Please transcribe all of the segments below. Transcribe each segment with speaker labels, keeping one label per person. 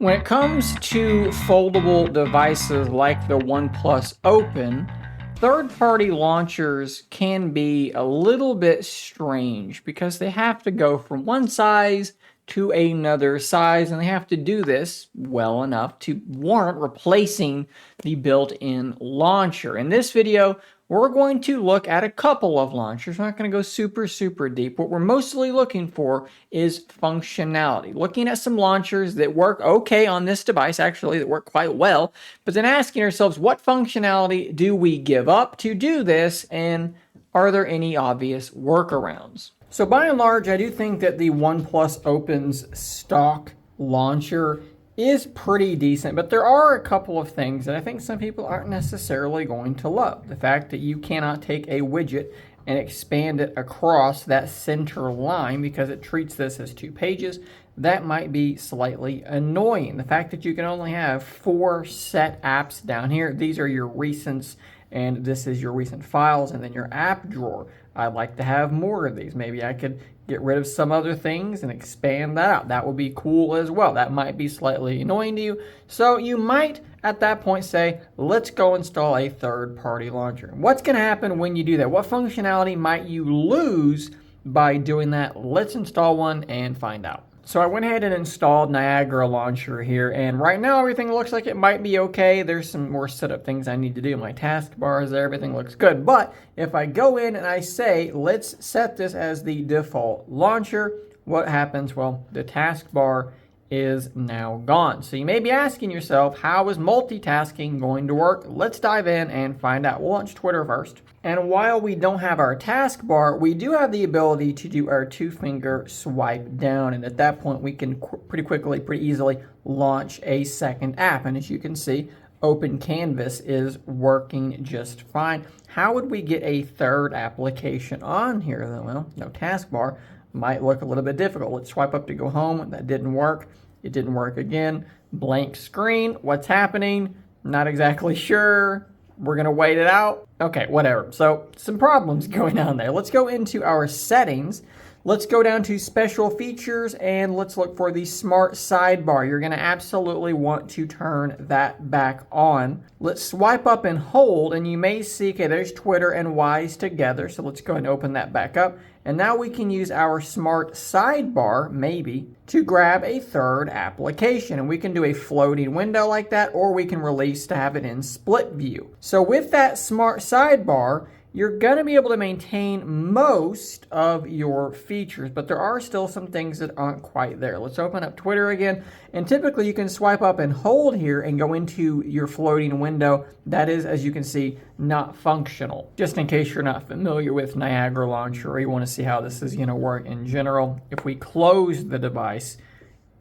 Speaker 1: When it comes to foldable devices like the OnePlus Open, third-party launchers can be a little bit strange because they have to go from one size to another size, and they have to do this well enough to warrant replacing the built-in launcher. In this video, we're going to look at a couple of launchers. We're not going to go super deep. What we're mostly looking for is functionality. Looking at some launchers that work okay on this device, actually, that work quite well, but then asking ourselves, what functionality do we give up to do this, and are there any obvious workarounds? So by and large, I do think that the OnePlus Open's stock launcher is pretty decent, but there are a couple of things that I think some people aren't necessarily going to love. The fact that you cannot take a widget and expand it across that center line because it treats this as 2 pages, that might be slightly annoying. The fact that you can only have 4 set apps down here, these are your recents, and this is your recent files, and then your app drawer. I'd like to have more of these. Maybe I could get rid of some other things and expand that out. That would be cool as well. That might be slightly annoying to you. So you might, at that point, say, let's go install a third-party launcher. What's going to happen when you do that? What functionality might you lose by doing that? Let's install one and find out. So I went ahead and installed Niagara Launcher here, and right now everything looks like it might be okay. There's some more setup things I need to do. My taskbar is there, everything looks good. But if I go in and I say, let's set this as the default launcher, what happens? Well, the taskbar is now gone. So you may be asking yourself, how is multitasking going to work? Let's dive in and find out. We'll launch Twitter first. And while we don't have our taskbar, we do have the ability to do our 2-finger swipe down. And at that point, we can pretty easily launch a second app. And as you can see, Open Canvas is working just fine. How would we get a third application on here, though? Well, no taskbar. Might look a little bit difficult. Let's swipe up to go home. That didn't work. It didn't work again. Blank screen. What's happening? Not exactly sure. We're going to wait it out. Okay, whatever. So some problems going on there. Let's go into our settings. Let's go down to special features and let's look for the smart sidebar. You're going to absolutely want to turn that back on. Let's swipe up and hold, and you may see, okay, there's Twitter and Wise together. So let's go ahead and open that back up. And now we can use our smart sidebar, maybe, to grab a third application. And we can do a floating window like that, or we can release to have it in split view. So with that smart sidebar, you're going to be able to maintain most of your features, but there are still some things that aren't quite there. Let's open up Twitter again, and typically you can swipe up and hold here and go into your floating window. That is, as you can see, not functional. Just in case you're not familiar with Niagara Launcher, or you want to see how this is going to work in general, if we close the device,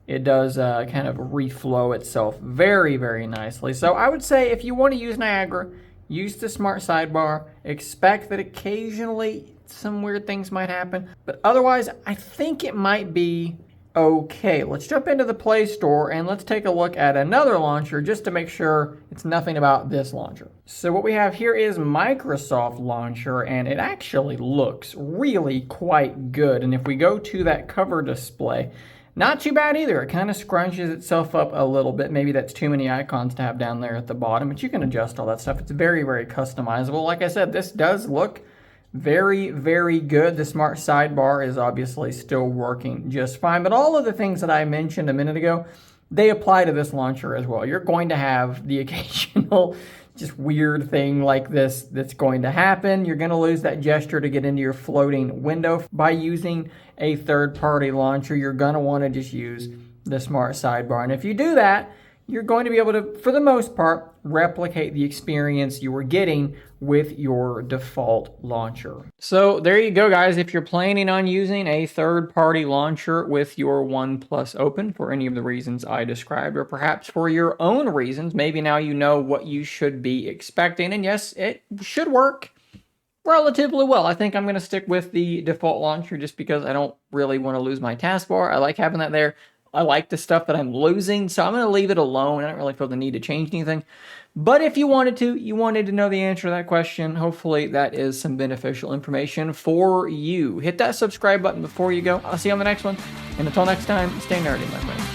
Speaker 1: it does kind of reflow itself very nicely. So I would say if you want to use Niagara, use the smart sidebar. Expect that occasionally some weird things might happen, but otherwise I think it might be okay. Let's jump into the Play Store and let's take a look at another launcher just to make sure it's nothing about this launcher. So what we have here is Microsoft Launcher, and it actually looks really quite good. And if we go to that cover display, not too bad either. It kind of scrunches itself up a little bit. Maybe that's too many icons to have down there at the bottom, but you can adjust all that stuff. It's very customizable. Like I said, this does look very good. The smart sidebar is obviously still working just fine, but all of the things that I mentioned a minute ago, they apply to this launcher as well. You're going to have the occasional just weird thing like this that's going to happen. You're going to lose that gesture to get into your floating window. By using a third-party launcher, you're going to want to just use the smart sidebar. And if you do that, you're going to be able to, for the most part, replicate the experience you were getting with your default launcher. So there you go, guys. If you're planning on using a third-party launcher with your OnePlus Open for any of the reasons I described, or perhaps for your own reasons, maybe now you know what you should be expecting. And yes, it should work relatively well. I think I'm going to stick with the default launcher just because I don't really want to lose my taskbar. I like having that there. I like the stuff that I'm losing, so I'm going to leave it alone. I don't really feel the need to change anything. But if you wanted to know the answer to that question, hopefully that is some beneficial information for you. Hit that subscribe button before you go. I'll see you on the next one. And until next time, stay nerdy, my friends.